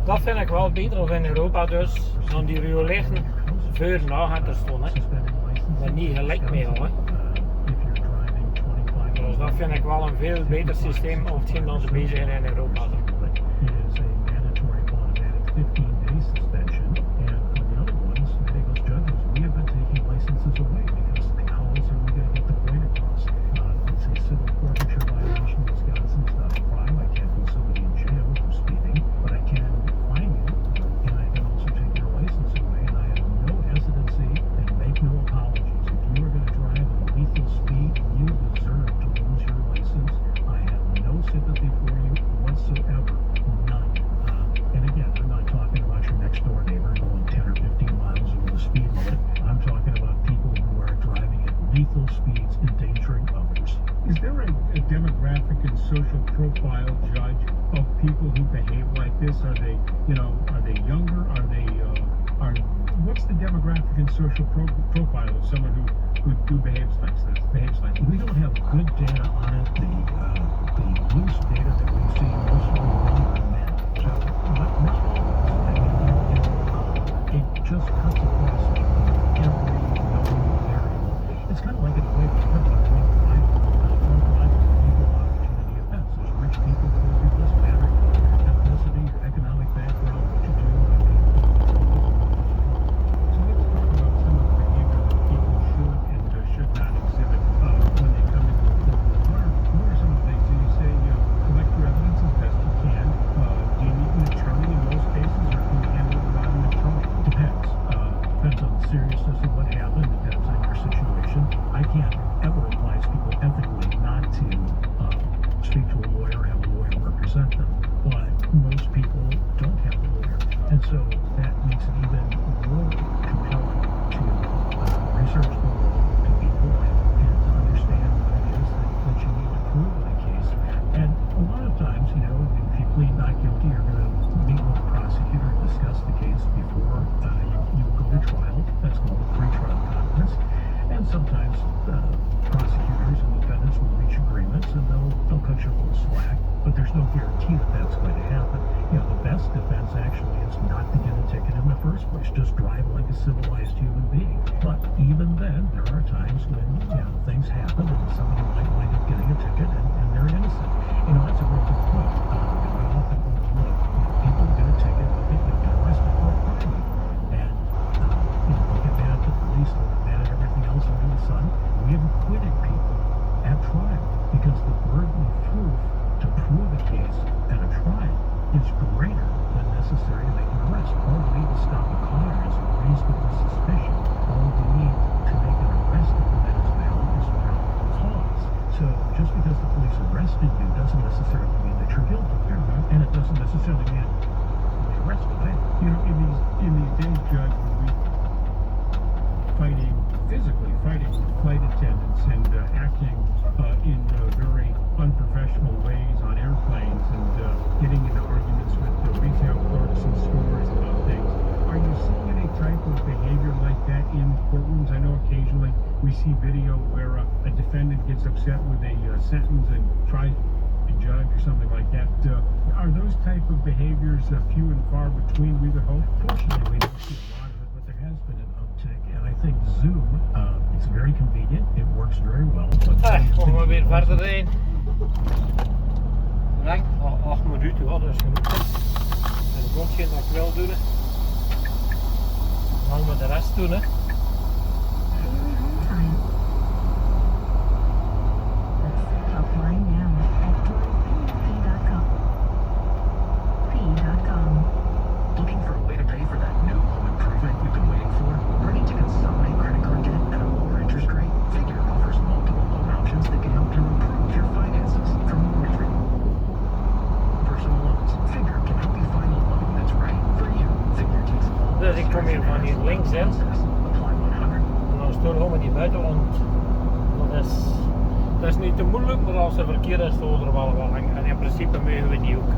Dat vind ik wel beter of in Europa dus, dan die rioleren voor na te staan. Maar niet gelijk mee al. Dus dat vind ik wel een veel beter systeem of hetgeen dan ze bezig zijn in Europa. Social profile judge of people who behave like this? Are they, are they younger? What's the demographic and social profile of someone who behaves like this? We don't have good data on it. The loose data that we see mostly are men. So, but not all. It just cuts across every known variable. It's kind of like in a way we talk about people who it doesn't matter your ethnicity, your economic background, what you do. So let's talk about some of the behavior that people should and should not exhibit when they come into the court. What are some of the things that you say? Collect your evidence as best you can. Do you need an attorney in most cases, or can you handle it without an attorney? Depends. Depends on the seriousness of what happened. Depends on your situation. I can't ever advise people ethically not to speak to a lawyer, have a lawyer represent them. But most people don't have a lawyer. And so that makes it even more compelling to research the law, to be polite, and to understand what it is that you need to prove in a case. And a lot of times, if you plead not guilty, you're going to meet with the prosecutor and discuss the case before you go to trial. That's called a pre-trial conference. And sometimes prosecutors and defendants will reach agreements and they'll cut you a little slack, but there's no guarantee that that's going to happen. The best defense actually is not to get a ticket in the first place. Just drive like a civilized human being. But even then, there are times when things happen and somebody might wind up getting a ticket and they're innocent. That's a real good point. We often overlook people get a ticket, they get arrested for a crime, and they'll get mad at the police, they'll get mad at everything else under the sun. We have acquitted people at trial because the burden of proof to prove a case at a trial is greater than necessary to make an arrest. All we need to stop a car is reasonable suspicion. All we need to make an arrest if the man is valid is probable cause. So just because the police arrested you doesn't necessarily mean that you're guilty. And it doesn't necessarily mean you're arrested either. In these days, Judge, when we physically fighting with flight attendants and acting in very unprofessional ways on airplanes and getting into arguments with the retail clerks and stores about things. Are you seeing any type of behavior like that in courtrooms? I know occasionally we see video where a defendant gets upset with a sentence and tries to judge or something like that. Are those type of behaviors few and far between, we would hope? Fortunately, we don't see a lot of it, but there has been an uptick, and I think Zoom, it's very convenient, it works very well. Komen we weer verder heen. Nee, 8 minuten, dat is genoeg. En het komt geen dat ik wil doen. Dan gaan we de rest doen. Applying now at p.com. Looking for a way to pay for that new home improvement you've been waiting for? Ready to consolidate credit card debt at a lower interest rate? Figure offers multiple loan options that can help you improve your finances. From mortgage personal loans, Figure can help you find a loan that's right for you. Figure takes all Dus ik kom hier van hier links in. Apply 100. En dan stoor gewoon met die buitenland. Dat is niet te moeilijk, maar als er verkeer is, stoor er wel wat. En in principe mogen we die ook.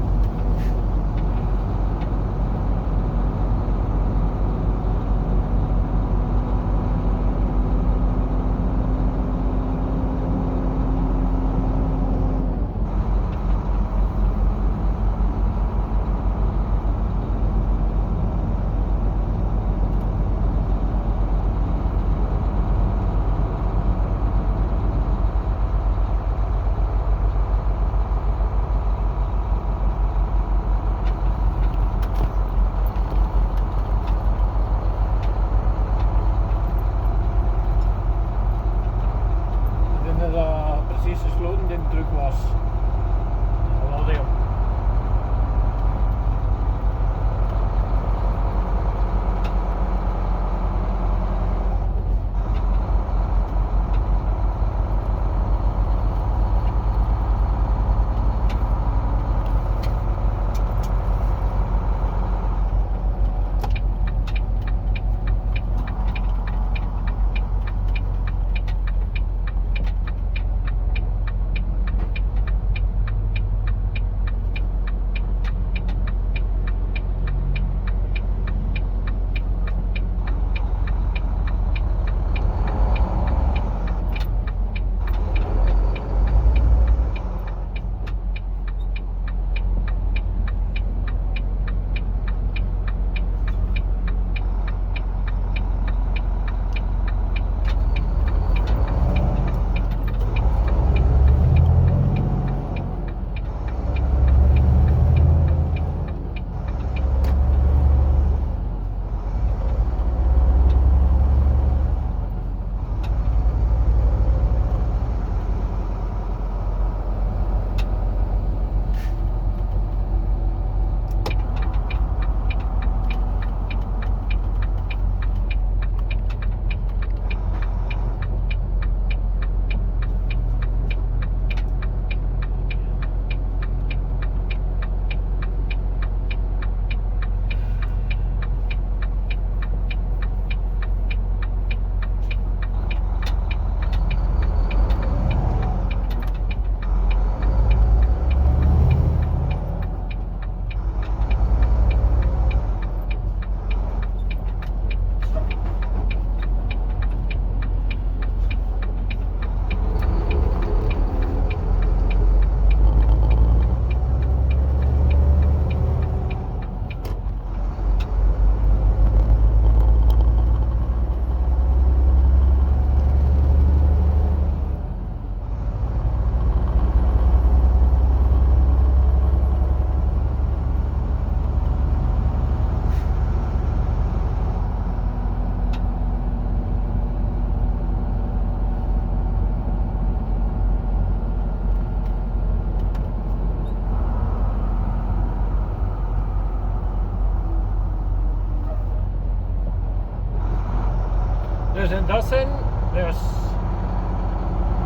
En dat zijn dus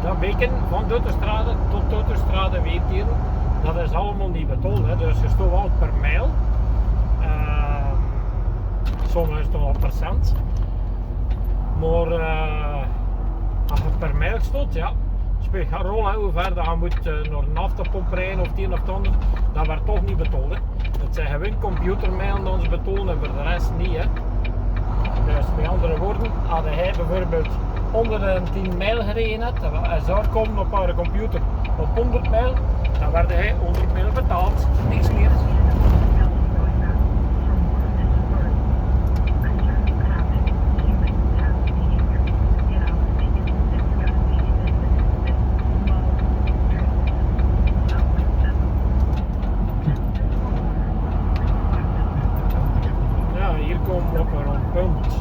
dat weken van autostrade tot autostrade weekdieren, dat is allemaal niet betold. Hè. Dus je stoot wel per mijl. Sommige stoot al per cent. Maar als je per mijl stoot, ja, speelt geen rol hè, hoe ver dat je moet naar een naftapomp rijden of het een of het ander, dat werd toch niet betold. Hè. Het zijn gewoon computermijlen die ons betonen en voor de rest niet. Hè. Dus met andere woorden, als hij bijvoorbeeld 110 mijl gereden hebt en zou komen op haar computer op 100 mijl, dan werd hij 100 mijl betaald, niks meer. Ja, hier komen we op een rondpunt.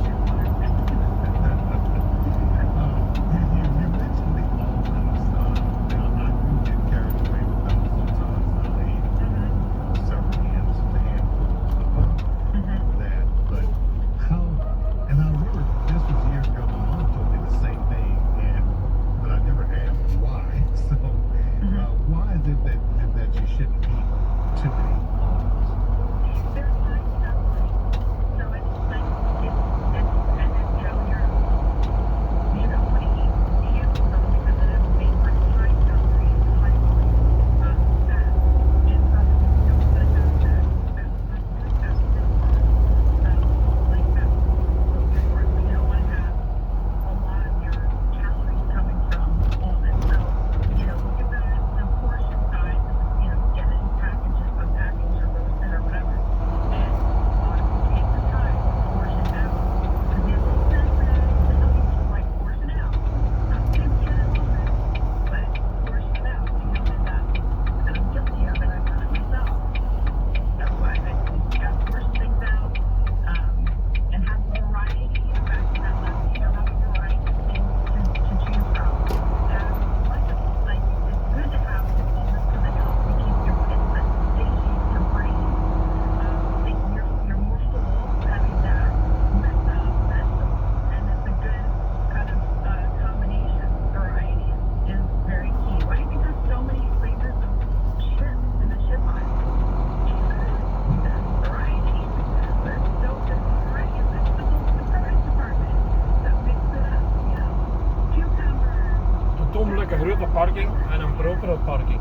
Een grote parking en een propere parking.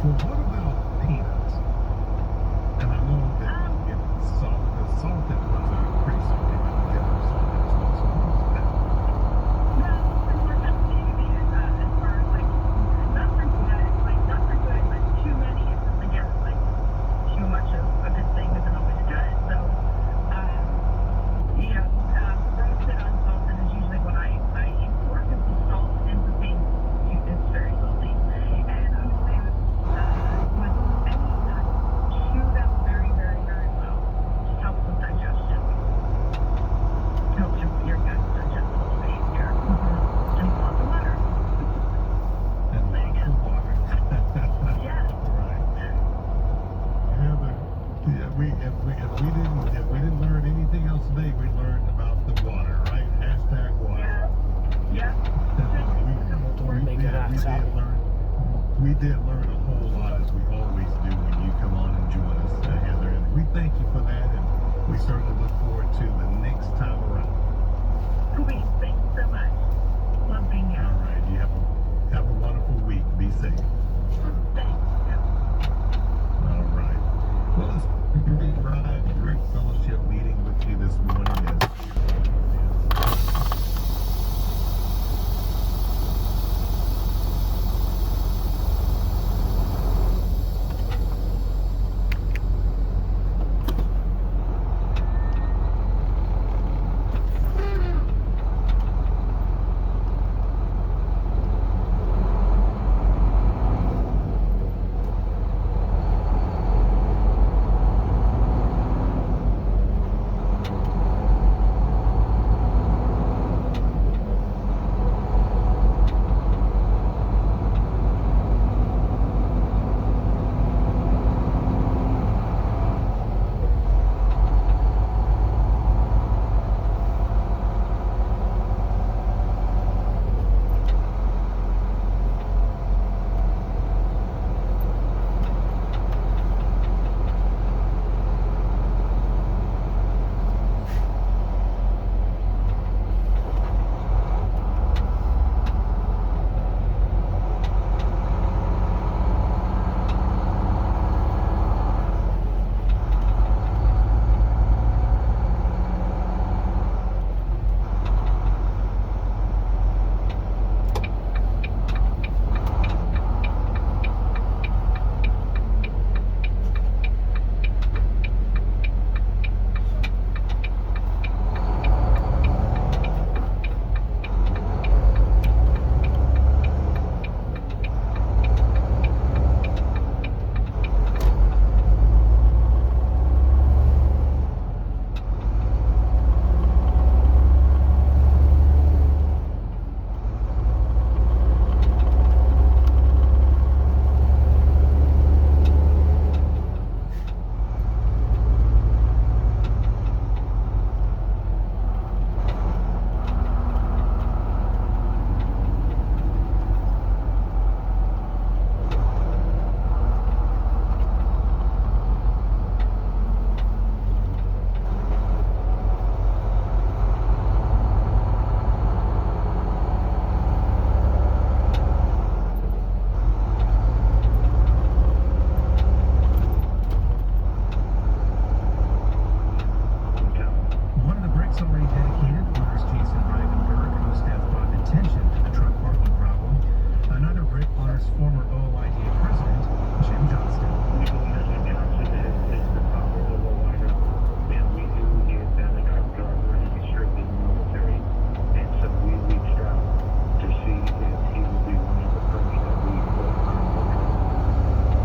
Well, what about peanuts? And I know that it's salt. The salted ones are pretty salty, but the other salted as well. So what is that? If we didn't learn anything else today, we learned about the water, right? Hashtag water. We did learn a whole lot, as we always do when you come on and join us, Heather. And we thank you for that, and we certainly look forward to the next time around. Thanks so much. Love being here. All right, you have a wonderful week. Be safe. Thanks. All right. Well, it's a great fellowship meeting with you this morning. already dedicated. Honors Jason Rivenberg, who's death brought attention to the truck parking problem. Another Brit honors former OIDA president Jim Johnston. We believe Jim Johnson is the founder of the wider, and we knew he had been a drug driver and he served in the military. And so we reached out to see if he would be one of the first that we put on the list.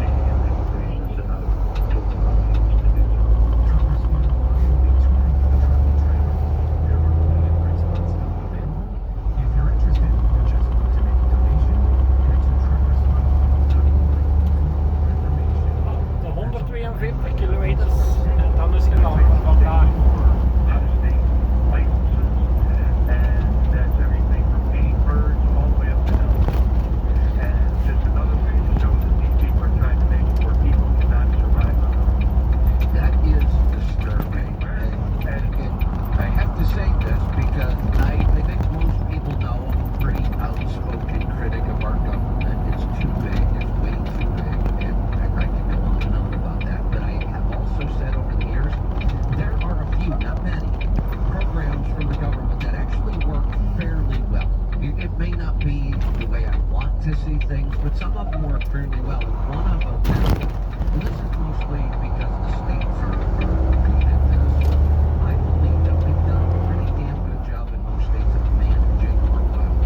And immigration is another tool of to do so. Truckers Fund Alliance will be touring with the truck and trailer. There are limited Brit spots still available. If you're interested or just want to make a donation, head to truckersfundalliance.org for more information. De 142 kilometers en dan is gedaan voor vandaag. Out-of-state licenses, and that's everything from paid birds all the way up to elk. And just another way to show that these people are trying to make poor people cannot survive on their own. That is disturbing. And I have to say this because I think most people know I'm a pretty outspoken critic of our government. It's too big. It's way too big. And I could go on and on about that. But I have also said over the years, there are a few, not many, programs from the government that actually work fairly well. It may not be the way I want to see things, but some of them work fairly well. And one of them, and this is mostly because the states are good at this. I believe that we've done a pretty damn good job in most states of managing our wildlife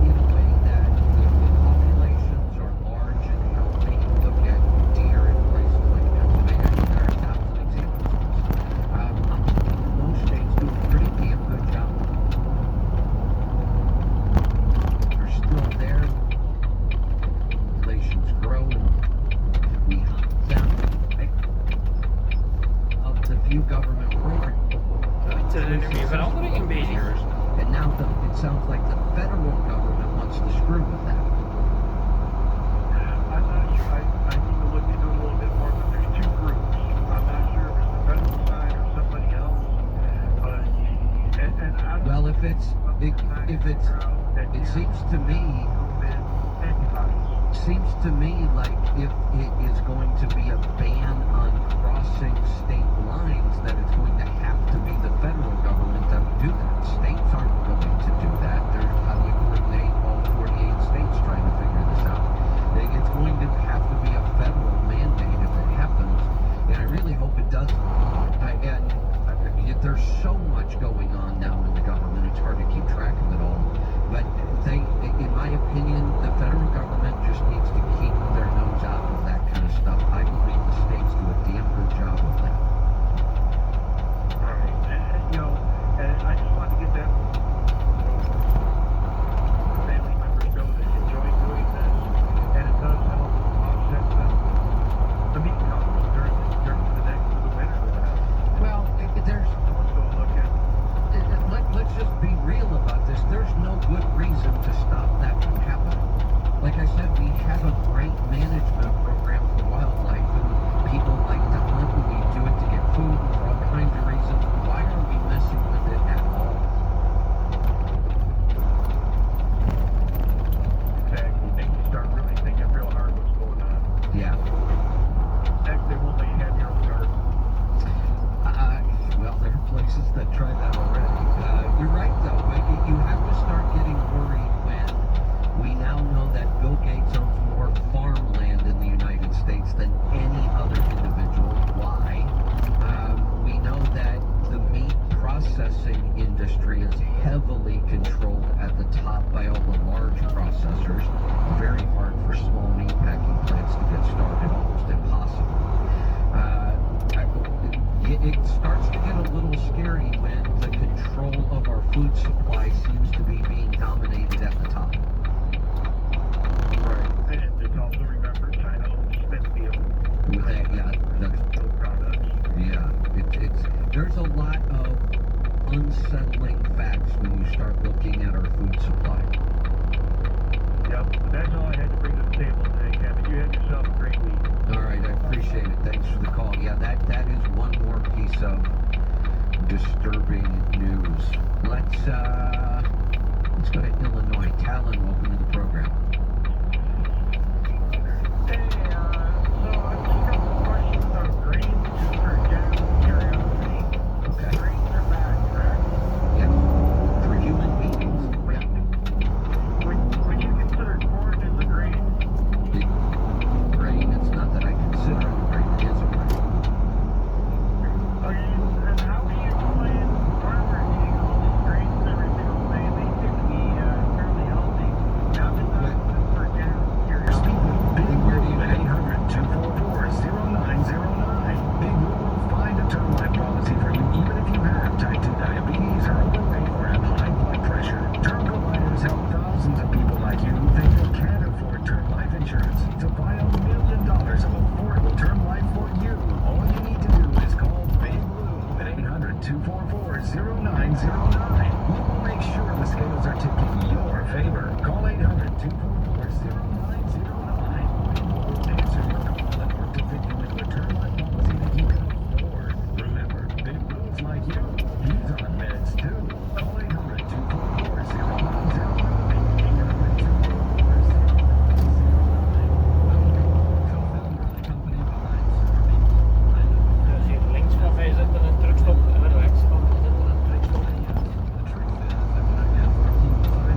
in a way that the populations are large and healthy. Look at deer in places like Pennsylvania. There are thousands of examples of this. Most states do a pretty damn good job. They're still there. Populations grow. We hunt them. Of the few government programs. Het is er nu meer veranderingen bezig. And now it sounds like the federal government wants to screw with that. I'm not sure. I need to look into it a little bit more, but there's two groups. I'm not sure if it's the federal side or somebody else. But and I don't Well, know it seems to me like if it is going to be a ban on crossing state lines, that it's going to have to be the federal government that would do that. States aren't going to do that. How do you coordinate all 48 states trying to figure this out? It's going to have to be a federal mandate if it happens, and I really hope it doesn't. There's so much going on now in the government, it's hard to keep track of it all. But in my opinion, the federal government just needs to keep their nose out of that kind of stuff. I believe the states do a damn good job of that. All right. And I just wanted to get that family members know that enjoy doing this, and it does help offset the meat costs during the winter or whatever. Well, there's So look at let's just be real about this. There's no good reason to stop that from happening. Like I said, we have a great management program for wildlife, and people like to hunt, and we do it to get food and for all kinds of reasons. Why are we messing with it at all? exactly. They can start really thinking real hard what's going on. Yeah. Next, they won't let you have your own garden. Well, there are places that try that already. You're right, though. But you have to start getting worried when we now know that Bill Gates owns more farmland in the United States than any other individual. Why? We know that the meat processing industry is heavily controlled at the top by all the large processors. Very hard for small meat packing plants to get started, almost impossible. It starts to get a little scary when the control of our food supply seems to be being dominated at the top. Right. And it's also, remember, China owns Smithfield. With that, Smithfield products. There's a lot of unsettling facts when you start looking at our food supply. Yep. That's all I had to bring to the table today, Kevin. You have yourself a great week. All right, I appreciate it. Thanks for the call. Yeah, that is one more piece of disturbing news. Let's go to Illinois. Talon, welcome to the program. Hey, so I've just got some questions on grains just for general curiosity. Okay. Grains are back, correct? 800-244-0909. We will make sure the scales are tipped in your favor. Call 800-244-0909. We'll answer your call and work to fit you into a term life policy that you can afford. Remember, big moves like you, he's on meds too. Call 800-244-0909. Dus hier links van mij zit er een truckstop en rechts van mij zit er een truckstop.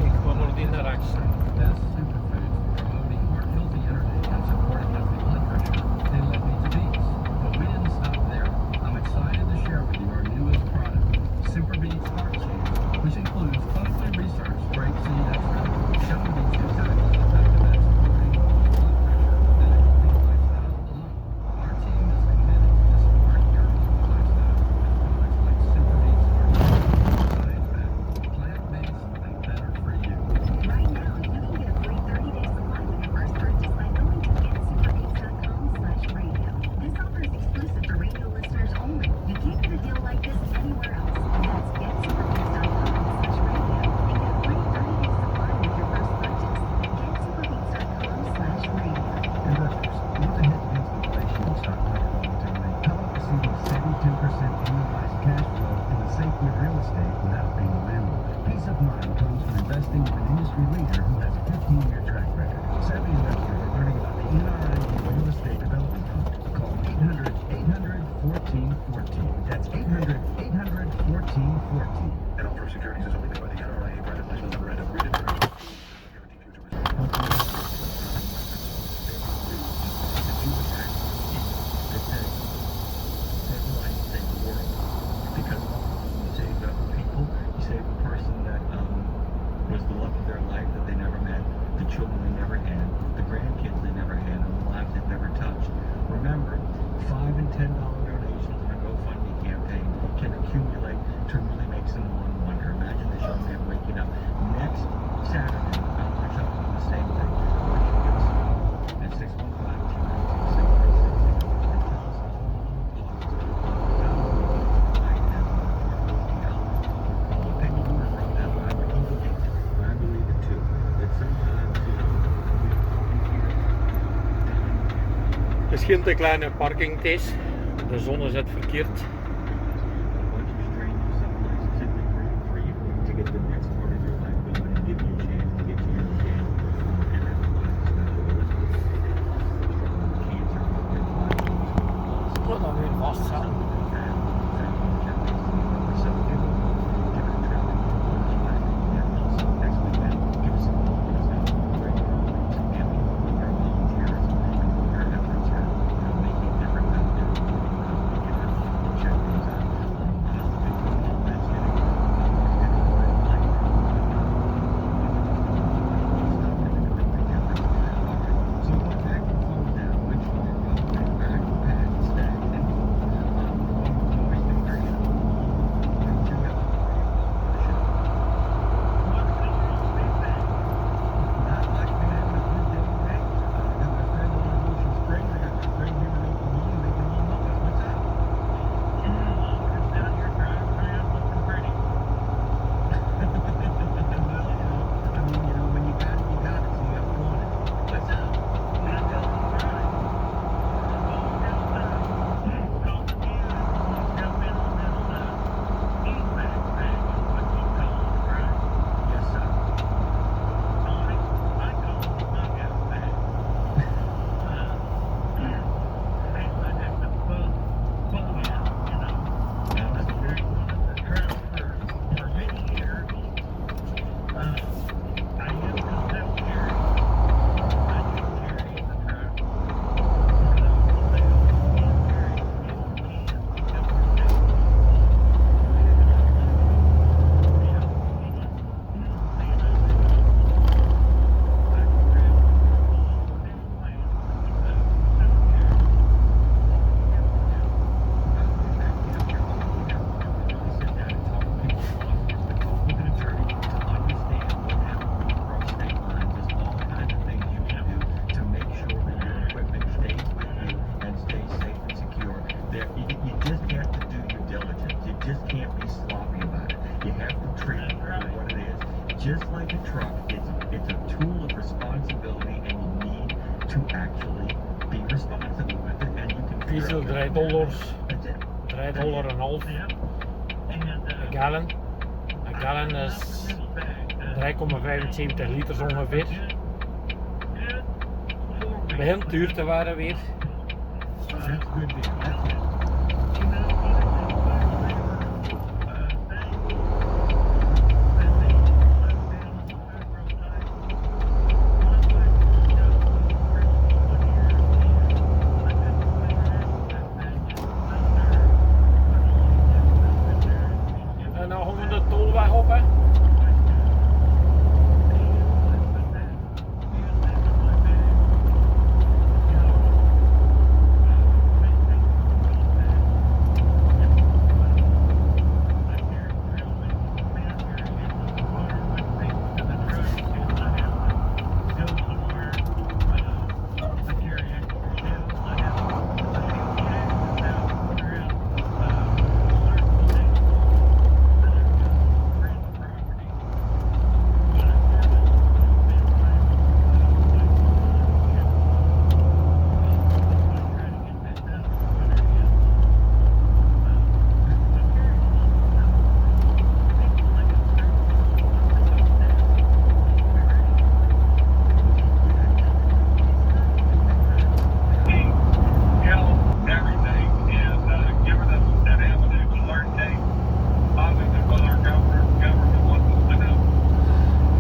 Ik ga naar die naar rechts. Best superfoods for promoting heart healthy energy and supporting healthy blood pressure. They led me to beets. But we didn't stop there. I'm excited to share with you our newest product, Super Beets Heart Seeds, which includes clinically researched grapeseed extract, shown to be 2 times as effective at supporting blood pressure than a healthy lifestyle alone. Our team is committed to support your healthy lifestyle with products like Super Beets Heart Seeds, science-backed, plant-based, and better for you. Right now, you can get a free 30-day supply with your first purchase by going to getsuperbeats.com/radio. This offer is exclusive to radio listeners only. You can't get a deal like this anywhere else. That's getsuperbeats.com/radio and get a free 30-day supply with your first purchase. getsuperbeats.com/radio. Investors, want to hedge against inflation and stock market volatility? How about receiving 72% annualized cash flow in a safe with real estate without being a landlord? Peace of mind comes from investing with an industry leader who has a 15-year track record. Savvy investors are learning about the NRIU Real Estate Development Fund. Call 800-800-1414. That's 800-800-1414. And all for securities is only made by the NRIA private placement memorandum. Read it first. Guarantee future results. Because you save other people, you save the person that was the love of their life that they never met, the children they never had, the grandkids they never had, and the lives they've never touched. Remember, $5 and $10 donations on a GoFundMe campaign can accumulate to really make someone wonder. Imagine this young man waking up next Saturday, I'm going to tell him the same thing. Why don't you give us a call at 615-292-636 and tell us the whole Misschien te kleine parking is. De zon zit verkeerd. Wat dan weer vastzetten. Check be sloppy about it. You have to treat it for what it is. Just like a truck, it's a tool of responsibility, and you need to actually be responsible with it. And you can figure Diesel out $3, that's it. $3 en half. Een gallon. Een gallon is 3,75 liters ongeveer. Het begint duur te worden weer. That's a good deal. That's it. En dan gaan we de tolweg op, hè.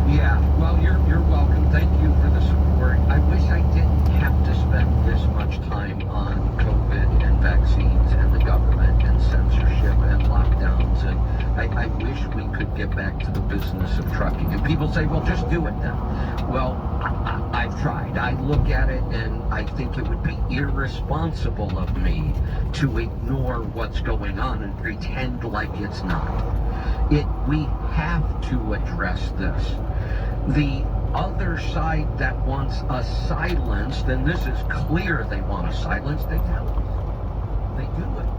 Yeah, well, you're welcome. Thank you for the support. I wish I didn't have to spend this much time on COVID and vaccines and the government and censorship and lockdowns, and I wish we could get back to the business of trucking. And people say, well, just do it then. Well, I've tried. I look at it and I think it would be irresponsible of me to ignore what's going on and pretend like it's not. We have to address this. The other side that wants us silenced, and this is clear they want us silenced, they tell us. They do it.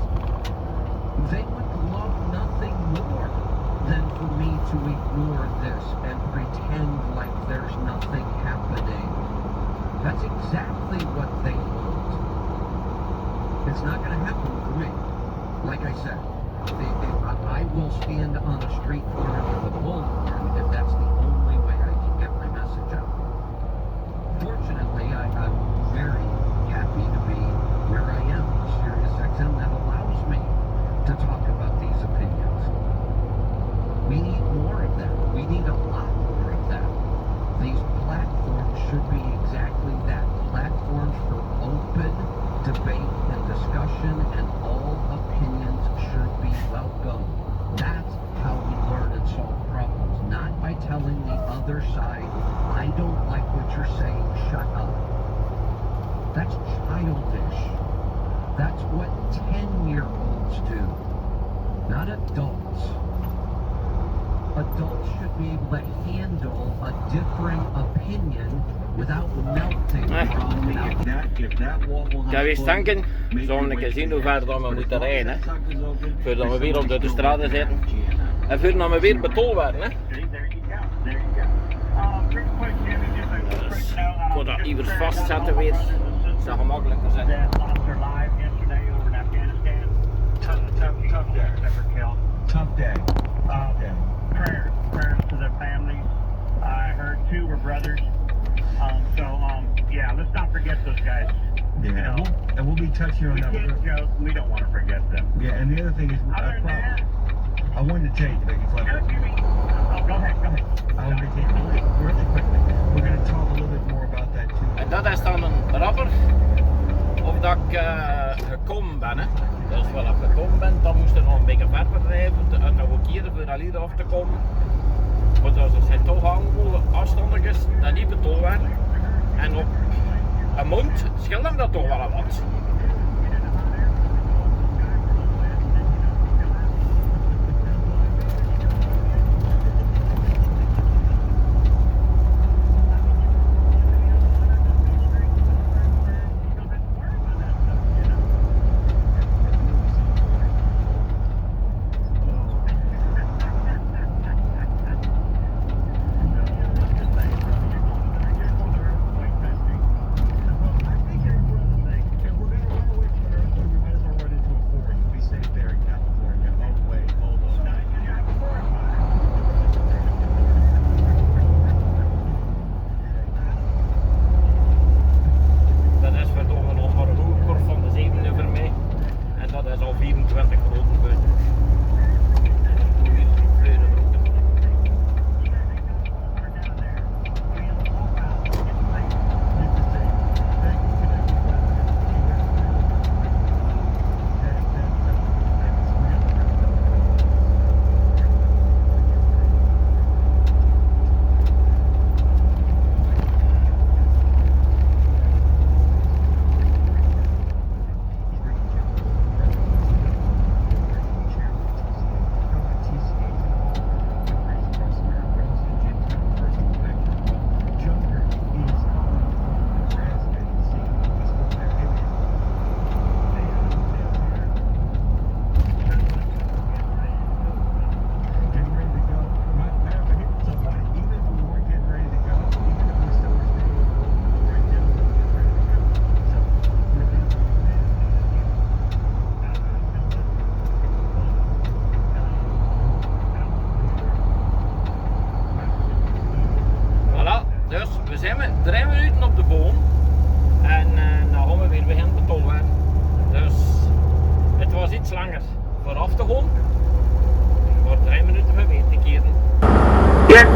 They would love nothing more than for me to ignore this and pretend like there's nothing happening. That's exactly what they want. It's not going to happen for me. Like I said, I will stand on a street corner with a bullhorn if that's the only way I can get my message out. Fortunately, I'm very happy to be where I am, SiriusXM, that allows me to talk about these opinions. We need more of that. We need a lot more of that. These platforms should be exactly that. Platforms for open debate and discussion, and all opinions should be welcome. That's how we learn and solve problems, not by telling the other side, I don't like what you're saying, shut up. That's childish. That's what 10-year-olds do, not adults. Adults should be able to handle a differing opinion without melting. Ik ga weer stanken. Zullen we zien hoe ver dan we moeten rijden, hè. Voordat we weer op de straten zitten. En voordat we weer betol werden, hè. Dus ik moet dat even vastzetten weer. Dat zou gemakkelijker zijn. Tough day. Prayers to their families. I heard 2 were brothers. Yeah, let's not forget those guys. Yeah, and we'll be touching on We that. can't joke. We don't want to forget them. Yeah, and the other thing is, Other than that, I wanted to tell you, like, go ahead. I wanted to tell you really quickly. We're going to talk a little bit more about that too. En dat is dan een rapper. Of dat ik gekomen ben, hè. Dus wel als ik gekomen ben, dan moest er nog een beetje verder rijden. En nog een keer voor hier af te komen. Want er zijn toch allemaal afstandjes dat niet betoeld werden. En op een mond scheelt hem dat toch wel wat.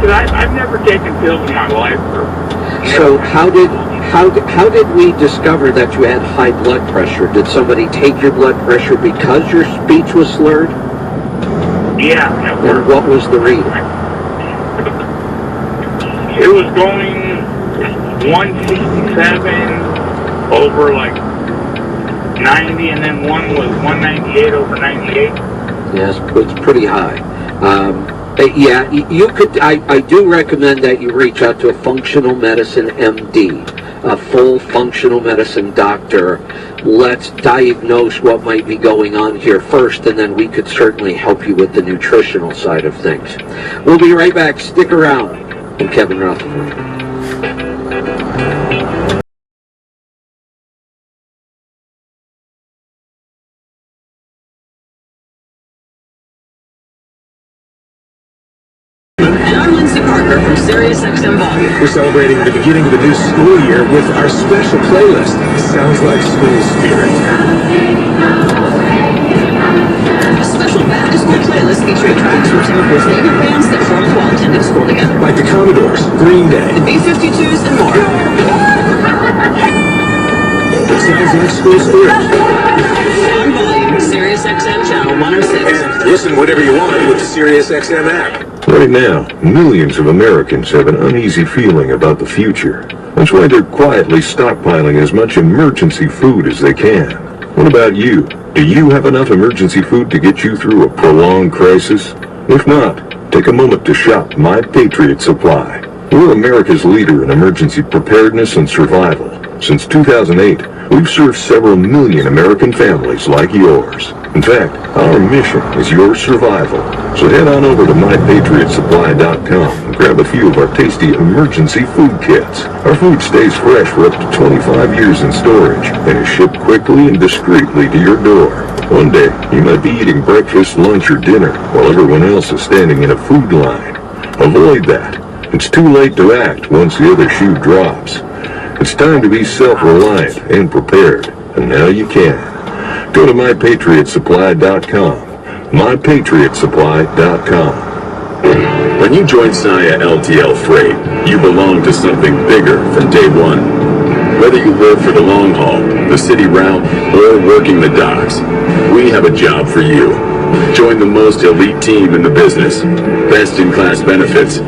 Because I've never taken pills in my life. So how did we discover that you had high blood pressure? Did somebody take your blood pressure because your speech was slurred? Yeah. And what was the reading? It was going 167 over like 90, and then one was 198 over 98. Yes, it's pretty high. Yeah, you could. I do recommend that you reach out to a functional medicine MD, a full functional medicine doctor. Let's diagnose what might be going on here first, and then we could certainly help you with the nutritional side of things. We'll be right back. Stick around. I'm Kevin Rutherford. From SiriusXM Volume. We're celebrating the beginning of the new school year with our special playlist. Sounds like school spirit. A special back-to-school playlist featuring tracks from some of your favorite bands that formed while attending school together. Like the Commodores, Green Day, The B-52s, and more. it sounds like school spirit. On Volume, SiriusXM Channel 106. And listen whatever you want with the SiriusXM app. Right now, millions of Americans have an uneasy feeling about the future. That's why they're quietly stockpiling as much emergency food as they can. What about you? Do you have enough emergency food to get you through a prolonged crisis? If not, take a moment to shop My Patriot Supply. We're America's leader in emergency preparedness and survival. Since 2008, we've served several million American families like yours. In fact, our mission is your survival. So head on over to MyPatriotSupply.com and grab a few of our tasty emergency food kits. Our food stays fresh for up to 25 years in storage and is shipped quickly and discreetly to your door. One day, you might be eating breakfast, lunch, or dinner while everyone else is standing in a food line. Avoid that. It's too late to act once the other shoe drops. It's time to be self-reliant and prepared, and now you can. Go to MyPatriotSupply.com. MyPatriotSupply.com. When you join Saya LTL Freight, you belong to something bigger from day one. Whether you live for the long haul, the city route, or working the docks, we have a job for you. Join the most elite team in the business. Best-in-class benefits,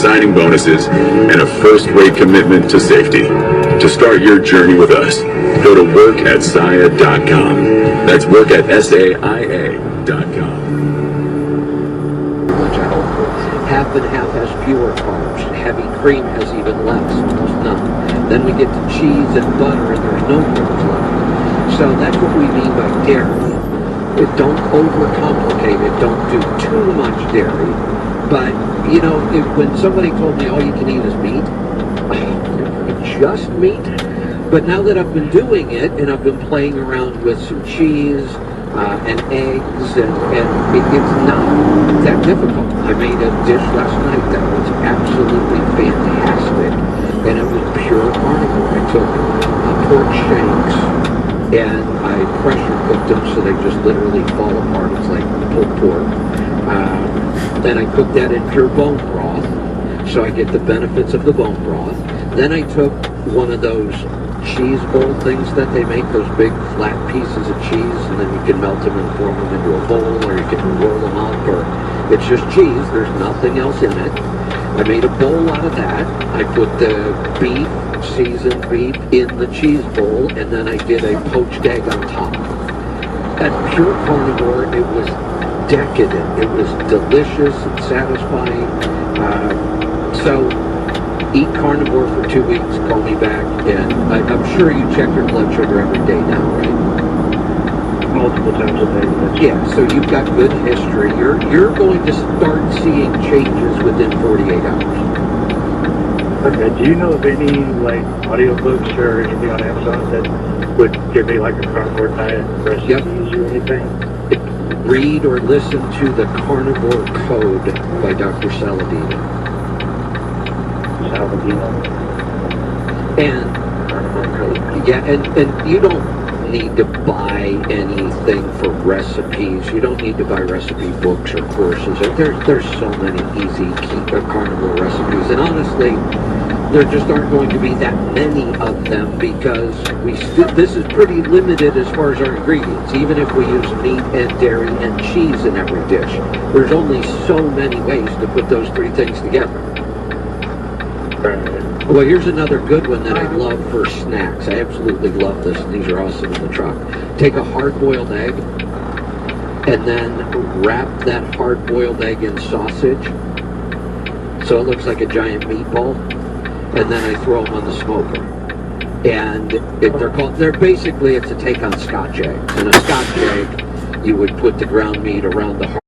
signing bonuses, and a first-rate commitment to safety. To start your journey with us, go to workatsaya.com. That's workatsaya.com. Half and half has fewer carbs. Heavy cream has even less, almost none. Then we get to cheese and butter, and there's no carbs left. So that's what we mean by dairy. Don't overcomplicate it. Don't do too much dairy. But, you know, when somebody told me all you can eat is meat, just meat. But now that I've been doing it, and I've been playing around with some cheese and eggs, and it's not that difficult. I made a dish last night that was absolutely fantastic, and it was pure carnivore. I took pork shanks, and I pressure cooked them so they just literally fall apart. It's like pulled pork. Then I cooked that in pure bone broth, so I get the benefits of the bone broth. Then I took one of those cheese bowl things that they make, those big flat pieces of cheese, and then you can melt them and form them into a bowl, or you can roll them up, or it's just cheese, there's nothing else in it. I made a bowl out of that. I put the beef, seasoned beef, in the cheese bowl, and then I did a poached egg on top. At pure carnivore, it was decadent. It was delicious and satisfying. So eat carnivore for 2 weeks, call me back, and I'm sure you check your blood sugar every day now, right? Multiple times a day. Yeah, so you've got good history. You're going to start seeing changes within 48 hours. Okay, do you know of any, like, audiobooks or anything on Amazon that would give me, like, a carnivore diet recipes or anything? Read or listen to The Carnivore Code by Dr. Saladino. And yeah, and you don't don't need to buy anything for recipes. You don't need to buy recipe books or courses. There's so many easy carnivore recipes, and honestly, there just aren't going to be that many of them because this is pretty limited as far as our ingredients. Even if we use meat and dairy and cheese in every dish, there's only so many ways to put those three things together. Well, here's another good one that I love for snacks. I absolutely love this. These are awesome in the truck. Take a hard-boiled egg and then wrap that hard-boiled egg in sausage so it looks like a giant meatball. And then I throw them on the smoker. And they're basically, it's a take on Scotch eggs. In a Scotch egg, you would put the ground meat around the